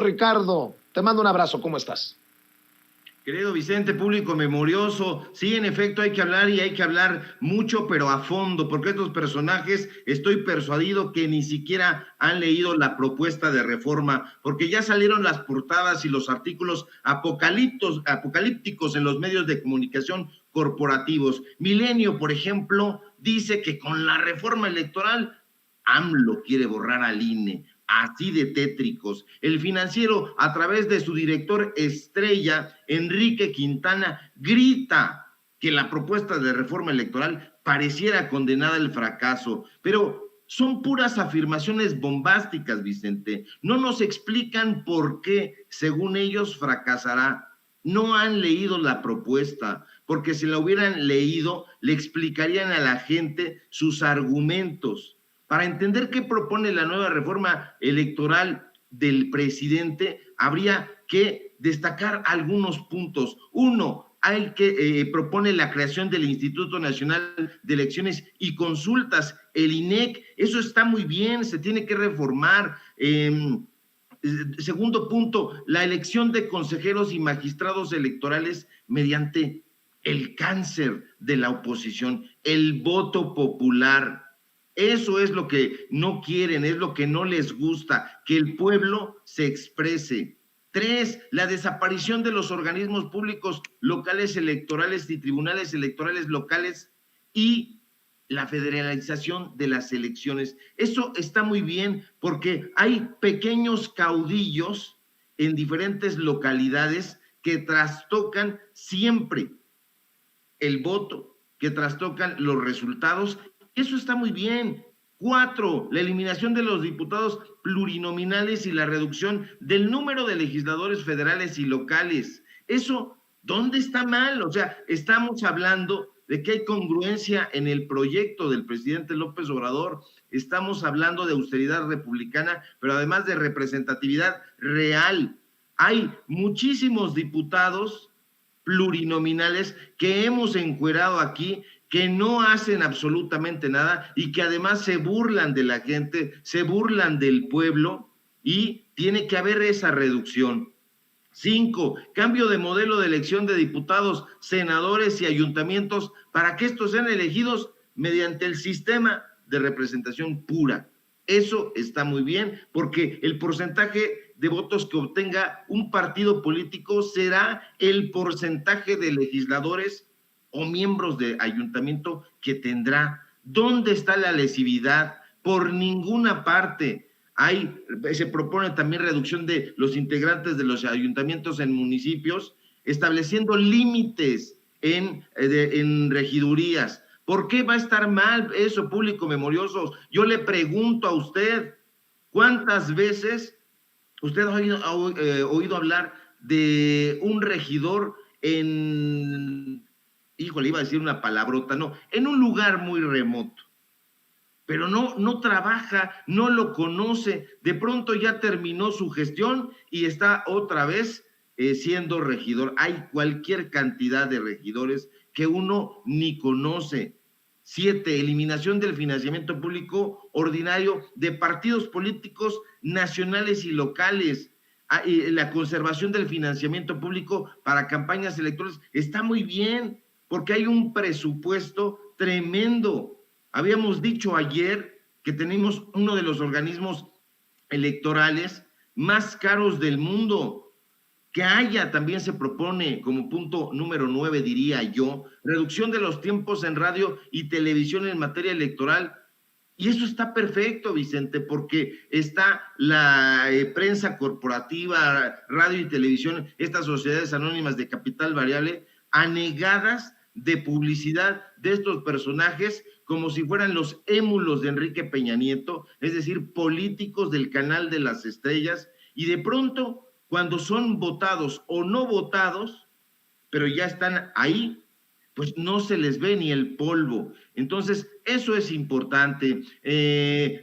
Ricardo. Te mando un abrazo. ¿Cómo estás? Querido Vicente, público memorioso, sí, en efecto hay que hablar y hay que hablar mucho, pero a fondo, porque estos personajes estoy persuadido que ni siquiera han leído la propuesta de reforma, porque ya salieron las portadas y los artículos apocalípticos en los medios de comunicación corporativos. Milenio, por ejemplo, dice que con la reforma electoral AMLO quiere borrar al INE. Así de tétricos. El Financiero, a través de su director estrella, Enrique Quintana, grita que la propuesta de reforma electoral pareciera condenada al fracaso, pero son puras afirmaciones bombásticas, Vicente. No nos explican por qué, según ellos, fracasará. No han leído la propuesta, porque si la hubieran leído, le explicarían a la gente sus argumentos. Para entender qué propone la nueva reforma electoral del presidente, habría que destacar algunos puntos. Uno, hay que propone la creación del Instituto Nacional de Elecciones y Consultas, el INEC. Eso está muy bien, se tiene que reformar. Segundo punto, la elección de consejeros y magistrados electorales mediante el cáncer de la oposición, el voto popular. Eso es lo que no quieren, es lo que no les gusta, que el pueblo se exprese. 3, la desaparición de los organismos públicos locales electorales y tribunales electorales locales y la federalización de las elecciones. Eso está muy bien porque hay pequeños caudillos en diferentes localidades que trastocan siempre el voto, que trastocan los resultados. Eso está muy bien. 4, la eliminación de los diputados plurinominales y la reducción del número de legisladores federales y locales. Eso, ¿dónde está mal? O sea, estamos hablando de que hay congruencia en el proyecto del presidente López Obrador, estamos hablando de austeridad republicana, pero además de representatividad real. Hay muchísimos diputados plurinominales que hemos encuerado aquí, que no hacen absolutamente nada y que además se burlan de la gente, se burlan del pueblo y tiene que haber esa reducción. 5, cambio de modelo de elección de diputados, senadores y ayuntamientos para que estos sean elegidos mediante el sistema de representación pura. Eso está muy bien porque el porcentaje de votos que obtenga un partido político será el porcentaje de legisladores o miembros de ayuntamiento que tendrá. ¿Dónde está la lesividad? Por ninguna parte. Se propone también reducción de los integrantes de los ayuntamientos en municipios, estableciendo límites en regidurías. ¿Por qué va a estar mal eso, público memorioso? Yo le pregunto a usted, ¿cuántas veces usted ha oído hablar de un regidor híjole, iba a decir una palabrota, no, en un lugar muy remoto? Pero no trabaja, no lo conoce, de pronto ya terminó su gestión y está otra vez siendo regidor. Hay cualquier cantidad de regidores que uno ni conoce. 7, eliminación del financiamiento público ordinario de partidos políticos nacionales y locales. La conservación del financiamiento público para campañas electorales está muy bien, porque hay un presupuesto tremendo. Habíamos dicho ayer que tenemos uno de los organismos electorales más caros del mundo. Que haya, también se propone como punto número 9, diría yo, reducción de los tiempos en radio y televisión en materia electoral. Y eso está perfecto, Vicente, porque está la prensa corporativa, radio y televisión, estas sociedades anónimas de capital variable, anegadas de publicidad de estos personajes como si fueran los émulos de Enrique Peña Nieto, es decir, políticos del canal de las estrellas, y de pronto, cuando son votados o no votados, pero ya están ahí, pues no se les ve ni el polvo. Entonces, eso es importante.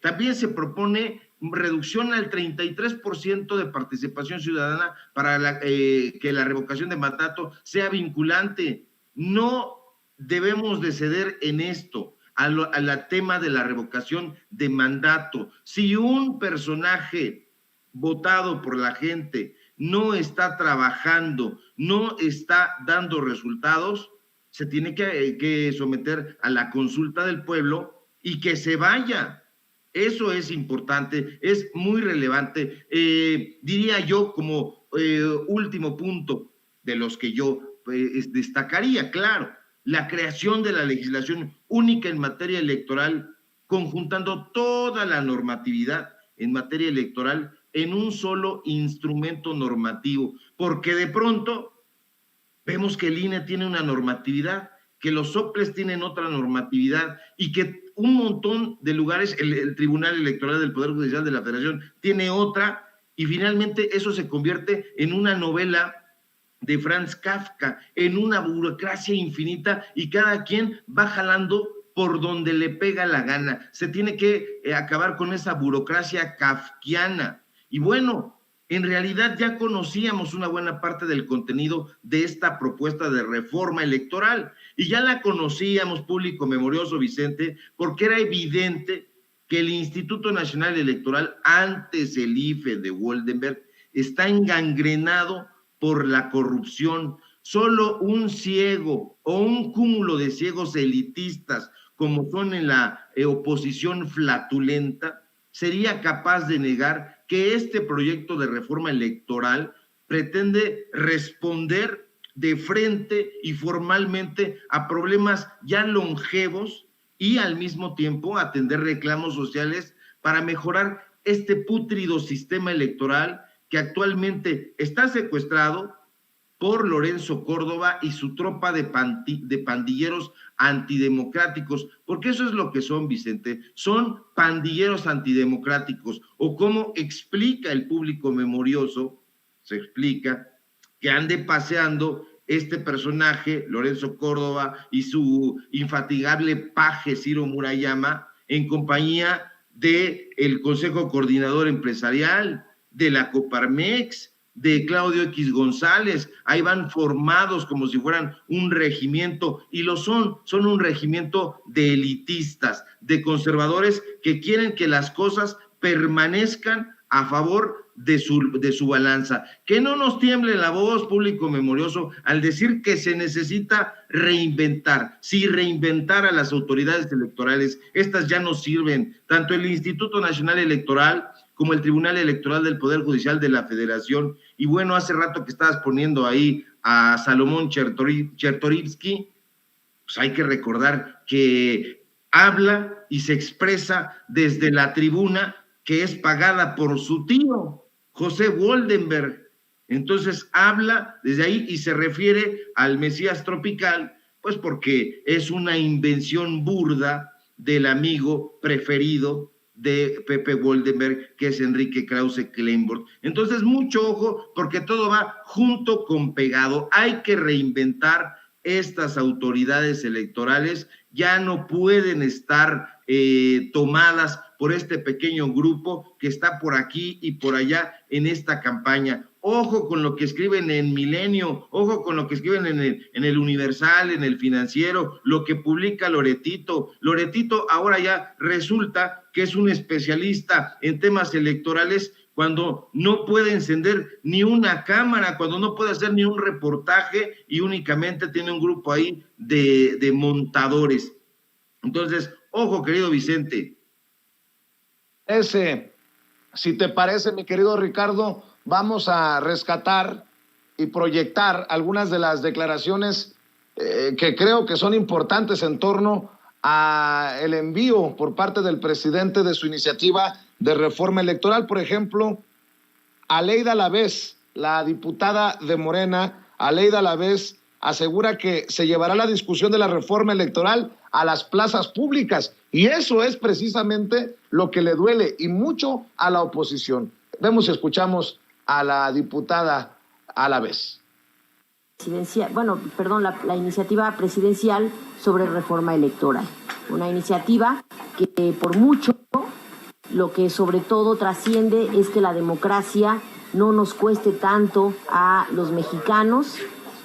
También se propone reducción al 33% de participación ciudadana para que la revocación de mandato sea vinculante. No debemos de ceder en esto, al tema de la revocación de mandato. Si un personaje votado por la gente no está trabajando, no está dando resultados, se tiene que someter a la consulta del pueblo y que se vaya. Eso es importante, es muy relevante. Diría yo como último punto de los que yo destacaría, claro, la creación de la legislación única en materia electoral, conjuntando toda la normatividad en materia electoral en un solo instrumento normativo, porque de pronto vemos que el INE tiene una normatividad, que los soples tienen otra normatividad y que un montón de lugares, el Tribunal Electoral del Poder Judicial de la Federación tiene otra, y finalmente eso se convierte en una novela de Franz Kafka, en una burocracia infinita, y cada quien va jalando por donde le pega la gana. Se tiene que acabar con esa burocracia kafkiana. Y bueno, en realidad ya conocíamos una buena parte del contenido de esta propuesta de reforma electoral, y ya la conocíamos, público memorioso, Vicente, porque era evidente que el Instituto Nacional Electoral, antes el IFE de Woldenberg, está engangrenado por la corrupción. Solo un ciego o un cúmulo de ciegos elitistas, como son en la oposición flatulenta, sería capaz de negar que este proyecto de reforma electoral pretende responder de frente y formalmente a problemas ya longevos y al mismo tiempo atender reclamos sociales para mejorar este pútrido sistema electoral que actualmente está secuestrado por Lorenzo Córdoba y su tropa de pandilleros antidemocráticos, porque eso es lo que son, Vicente, son pandilleros antidemocráticos, o como explica el público memorioso, se explica que ande paseando este personaje, Lorenzo Córdoba, y su infatigable paje Ciro Murayama, en compañía del Consejo Coordinador Empresarial, de la Coparmex, de Claudio X González. Ahí van formados como si fueran un regimiento, y lo son un regimiento de elitistas, de conservadores que quieren que las cosas permanezcan a favor de su balanza. Que no nos tiemble la voz, público memorioso, al decir que se necesita reinventar. Sí, reinventar a las autoridades electorales. Estas ya no sirven. Tanto el Instituto Nacional Electoral como el Tribunal Electoral del Poder Judicial de la Federación. Y bueno, hace rato que estabas poniendo ahí a Salomón Chertorivsky, pues hay que recordar que habla y se expresa desde la tribuna que es pagada por su tío, José Woldenberg. Entonces habla desde ahí y se refiere al Mesías tropical, pues porque es una invención burda del amigo preferido de Pepe Woldenberg, que es Enrique Krause Kleinborg. Entonces, mucho ojo, porque todo va junto con pegado. Hay que reinventar estas autoridades electorales, ya no pueden estar tomadas por este pequeño grupo que está por aquí y por allá en esta campaña. Ojo con lo que escriben en Milenio, ojo con lo que escriben en el Universal, en el Financiero, lo que publica Loretito. Loretito ahora ya resulta que es un especialista en temas electorales cuando no puede encender ni una cámara, cuando no puede hacer ni un reportaje y únicamente tiene un grupo ahí de montadores. Entonces, ojo, querido Vicente. Si te parece, mi querido Ricardo, vamos a rescatar y proyectar algunas de las declaraciones que creo que son importantes en torno a el envío por parte del presidente de su iniciativa de reforma electoral. Por ejemplo, Aleida Alavés, la diputada de Morena, Aleida Alavés, asegura que se llevará la discusión de la reforma electoral a las plazas públicas, y eso es precisamente lo que le duele y mucho a la oposición. Vemos y escuchamos a la diputada Alavés. La iniciativa presidencial sobre reforma electoral. Una iniciativa que por mucho lo que sobre todo trasciende es que la democracia no nos cueste tanto a los mexicanos,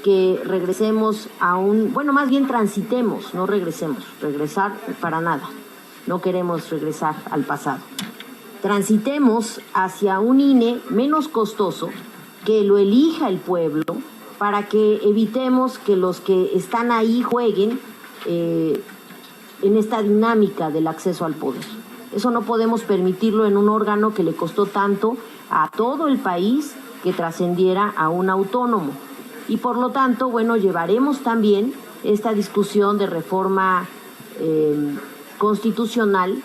que regresemos más bien transitemos, no regresemos, regresar para nada. No queremos regresar al pasado. transitemos hacia un INE menos costoso, que lo elija el pueblo, para que evitemos que los que están ahí jueguen en esta dinámica del acceso al poder. Eso no podemos permitirlo en un órgano que le costó tanto a todo el país que trascendiera a un autónomo. Y por lo tanto, bueno, llevaremos también esta discusión de reforma constitucional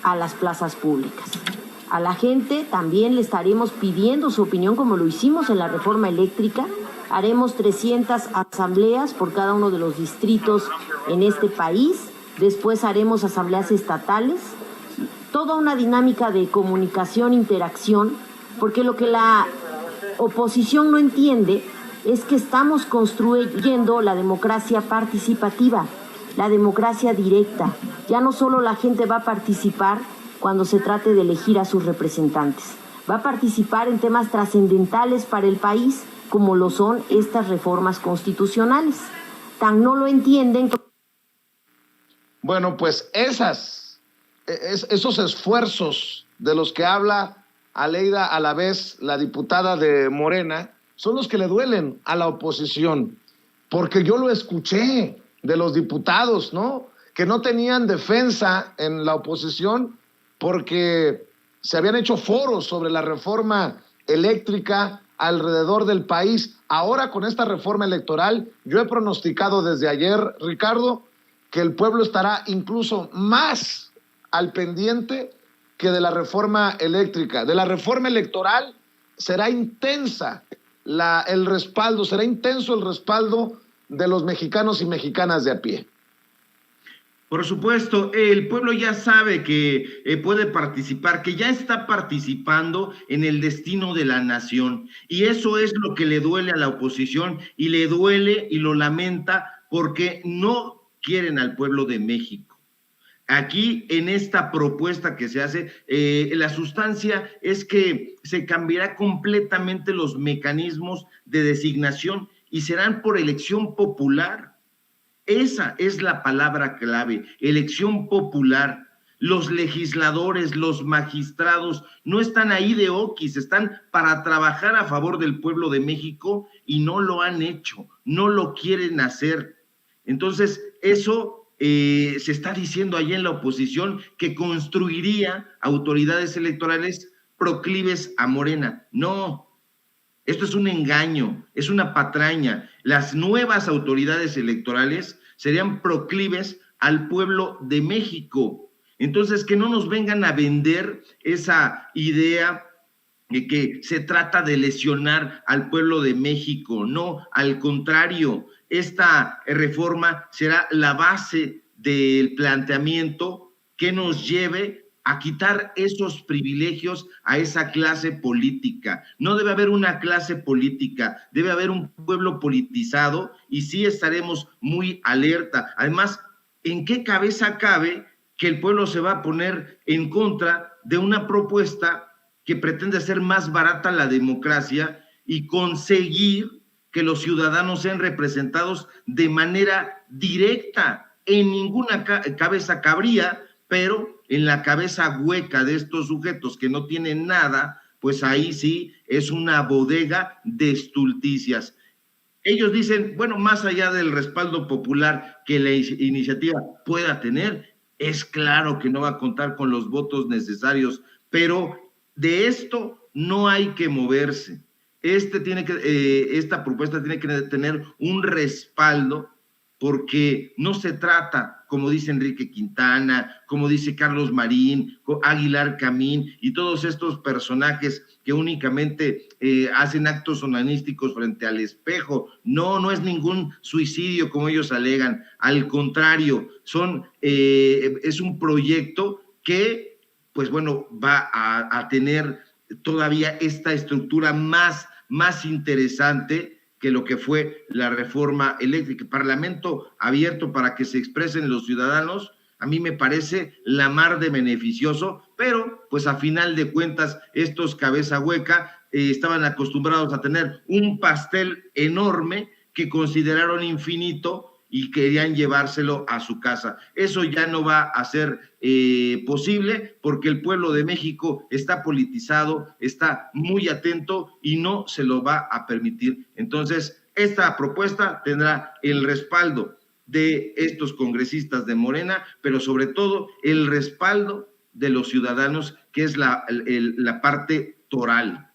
a las plazas públicas. A la gente también le estaremos pidiendo su opinión, como lo hicimos en la reforma eléctrica. Haremos 300 asambleas por cada uno de los distritos en este país. Después haremos asambleas estatales. Toda una dinámica de comunicación, interacción, porque lo que la oposición no entiende es que estamos construyendo la democracia participativa, la democracia directa. Ya no solo la gente va a participar cuando se trate de elegir a sus representantes, va a participar en temas trascendentales para el país, como lo son estas reformas constitucionales. Tan no lo entienden. Bueno, pues esos esfuerzos de los que habla Aleida Alavés, la diputada de Morena, son los que le duelen a la oposición, porque yo lo escuché de los diputados, ¿no? Que no tenían defensa en la oposición porque se habían hecho foros sobre la reforma eléctrica alrededor del país. Ahora, con esta reforma electoral, yo he pronosticado desde ayer, Ricardo, que el pueblo estará incluso más al pendiente que de la reforma eléctrica. De la reforma electoral será intensa el respaldo, será intenso el respaldo de los mexicanos y mexicanas de a pie. Por supuesto, el pueblo ya sabe que puede participar, que ya está participando en el destino de la nación, y eso es lo que le duele a la oposición, y le duele y lo lamenta porque no quieren al pueblo de México. Aquí, en esta propuesta que se hace, la sustancia es que se cambiará completamente los mecanismos de designación y serán por elección popular. Esa es la palabra clave, elección popular. Los legisladores, los magistrados no están ahí de oquis, están para trabajar a favor del pueblo de México y no lo han hecho, no lo quieren hacer. Entonces, eso se está diciendo allí en la oposición, que construiría autoridades electorales proclives a Morena. No, esto es un engaño, es una patraña. Las nuevas autoridades electorales serían proclives al pueblo de México. Entonces, que no nos vengan a vender esa idea de que se trata de lesionar al pueblo de México. No, al contrario, esta reforma será la base del planteamiento que nos lleve a quitar esos privilegios a esa clase política. No debe haber una clase política, debe haber un pueblo politizado, y sí estaremos muy alerta. Además, ¿en qué cabeza cabe que el pueblo se va a poner en contra de una propuesta que pretende hacer más barata la democracia y conseguir que los ciudadanos sean representados de manera directa? En ninguna cabeza cabría, pero en la cabeza hueca de estos sujetos que no tienen nada, pues ahí sí es una bodega de estulticias. Ellos dicen, bueno, más allá del respaldo popular que la iniciativa pueda tener, es claro que no va a contar con los votos necesarios, pero de esto no hay que moverse. Esta propuesta tiene que tener un respaldo, porque no se trata, como dice Enrique Quintana, como dice Carlos Marín, Aguilar Camín y todos estos personajes que únicamente hacen actos onanísticos frente al espejo. No, no es ningún suicidio como ellos alegan. Al contrario, es un proyecto que, pues bueno, va a tener todavía esta estructura más interesante que lo que fue la reforma eléctrica. Parlamento abierto para que se expresen los ciudadanos, a mí me parece la mar de beneficioso, pero pues a final de cuentas estos cabeza hueca estaban acostumbrados a tener un pastel enorme que consideraron infinito, y querían llevárselo a su casa. Eso ya no va a ser posible porque el pueblo de México está politizado, está muy atento y no se lo va a permitir. Entonces, esta propuesta tendrá el respaldo de estos congresistas de Morena, pero sobre todo el respaldo de los ciudadanos, que es la parte toral.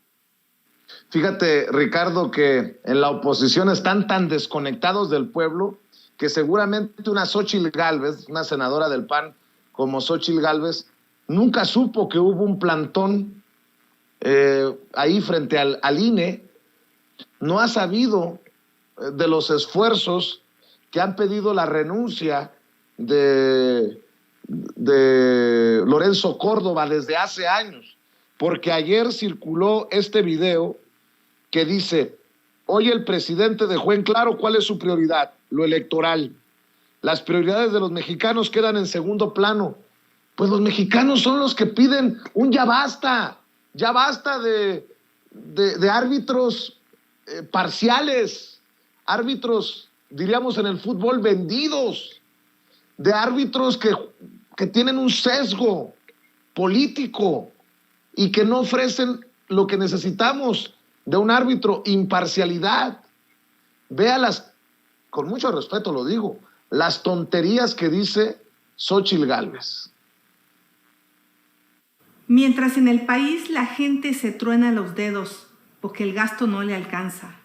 Fíjate, Ricardo, que en la oposición están tan desconectados del pueblo que seguramente una Xóchitl Gálvez, una senadora del PAN como Xóchitl Gálvez, nunca supo que hubo un plantón ahí frente al INE, no ha sabido de los esfuerzos que han pedido la renuncia de Lorenzo Córdoba desde hace años, porque ayer circuló este video que dice: hoy el presidente dejó en claro cuál es su prioridad, lo electoral. Las prioridades de los mexicanos quedan en segundo plano. Pues los mexicanos son los que piden un ya basta de árbitros parciales, árbitros, diríamos en el fútbol, vendidos, de árbitros que tienen un sesgo político y que no ofrecen lo que necesitamos de un árbitro: imparcialidad. Véalas, con mucho respeto lo digo, las tonterías que dice Xóchitl Gálvez. Mientras en el país la gente se truena los dedos porque el gasto no le alcanza,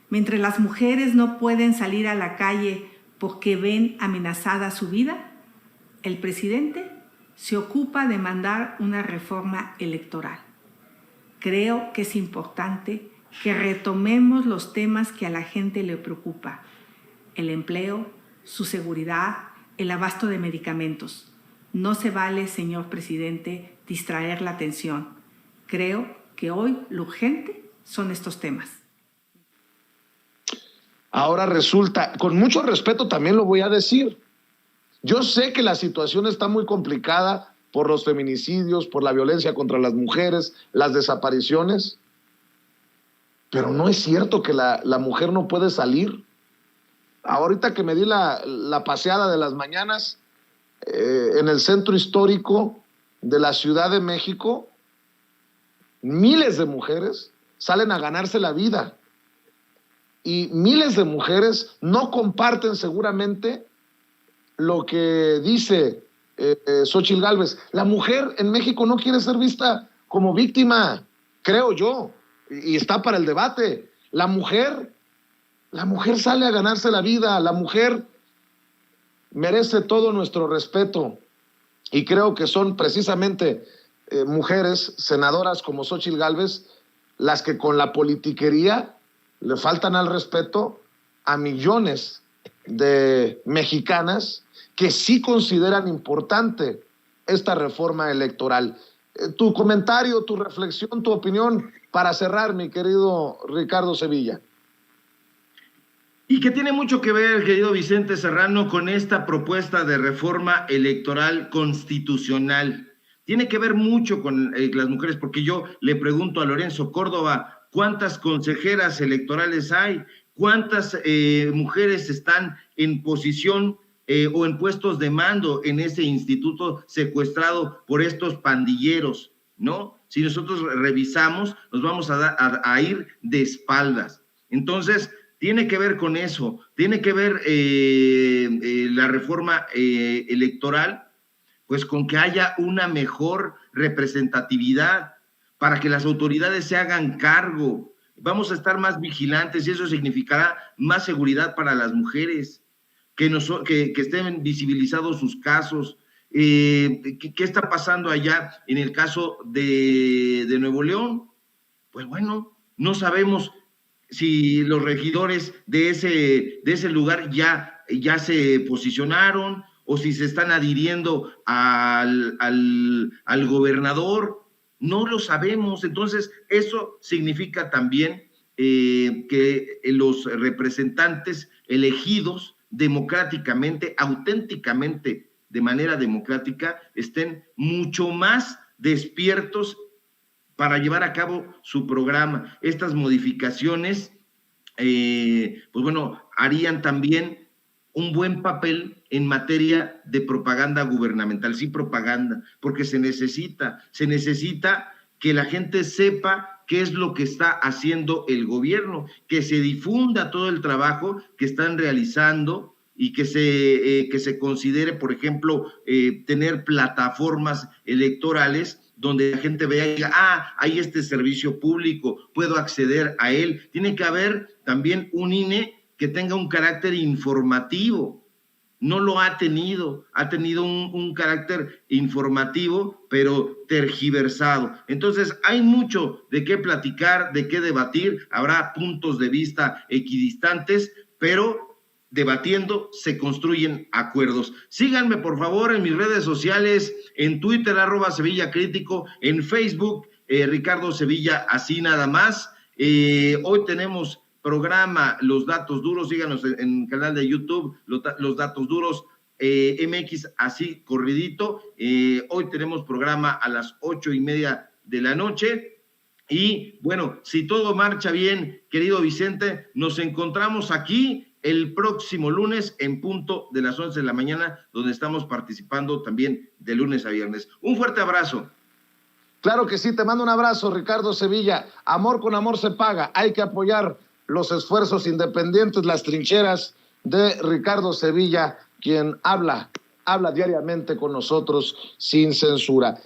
mientras las mujeres no pueden salir a la calle porque ven amenazada su vida, el presidente se ocupa de mandar una reforma electoral. Creo que es importante que retomemos los temas que a la gente le preocupa: el empleo, su seguridad, el abasto de medicamentos. No se vale, señor presidente, distraer la atención. Creo que hoy lo urgente son estos temas. Ahora resulta, con mucho respeto también lo voy a decir, yo sé que la situación está muy complicada por los feminicidios, por la violencia contra las mujeres, las desapariciones, pero no es cierto que la mujer no puede salir. Ahorita que me di la paseada de las mañanas en el centro histórico de la Ciudad de México, miles de mujeres salen a ganarse la vida y miles de mujeres no comparten seguramente lo que dice Xóchitl Gálvez. La mujer en México no quiere ser vista como víctima, creo yo, y está para el debate. La mujer sale a ganarse la vida, la mujer merece todo nuestro respeto, y creo que son precisamente mujeres senadoras como Xóchitl Gálvez las que con la politiquería le faltan al respeto a millones de mexicanas que sí consideran importante esta reforma electoral. Tu comentario, tu reflexión, tu opinión para cerrar, mi querido Ricardo Sevilla. Y que tiene mucho que ver, querido Vicente Serrano, con esta propuesta de reforma electoral constitucional. Tiene que ver mucho con las mujeres, porque yo le pregunto a Lorenzo Córdoba, ¿cuántas consejeras electorales hay? ¿Cuántas mujeres están en posición o en puestos de mando en ese instituto secuestrado por estos pandilleros, ¿no? Si nosotros revisamos, nos vamos a ir de espaldas. Entonces, tiene que ver con eso, tiene que ver la reforma electoral, pues con que haya una mejor representatividad para que las autoridades se hagan cargo. Vamos a estar más vigilantes y eso significará más seguridad para las mujeres, que estén visibilizados sus casos. ¿Qué está pasando allá en el caso de Nuevo León? Pues bueno, no sabemos si los regidores de ese lugar ya se posicionaron o si se están adhiriendo al gobernador. No lo sabemos. Entonces, eso significa también que los representantes elegidos democráticamente, auténticamente, de manera democrática, estén mucho más despiertos para llevar a cabo su programa. Estas modificaciones, pues bueno, harían también un buen papel en materia de propaganda gubernamental, sí, propaganda, porque se necesita que la gente sepa qué es lo que está haciendo el gobierno, que se difunda todo el trabajo que están realizando y que se considere, por ejemplo, tener plataformas electorales donde la gente vea y diga, hay este servicio público, puedo acceder a él. Tiene que haber también un INE que tenga un carácter informativo. No lo ha tenido un carácter informativo, pero tergiversado. Entonces, hay mucho de qué platicar, de qué debatir, habrá puntos de vista equidistantes, pero debatiendo se construyen acuerdos. Síganme, por favor, en mis redes sociales, en Twitter, @SevillaCrítico, en Facebook, Ricardo Sevilla, así nada más. Hoy tenemos programa Los Datos Duros, síganos en el canal de YouTube, Los Datos Duros, MX, así corridito. Hoy tenemos programa a las 8:30 de la noche. Y bueno, si todo marcha bien, querido Vicente, nos encontramos aquí el próximo lunes en punto de las 11 de la mañana, donde estamos participando también de lunes a viernes. Un fuerte abrazo. Claro que sí, te mando un abrazo, Ricardo Sevilla. Amor con amor se paga. Hay que apoyar los esfuerzos independientes, las trincheras de Ricardo Sevilla, quien habla diariamente con nosotros sin censura.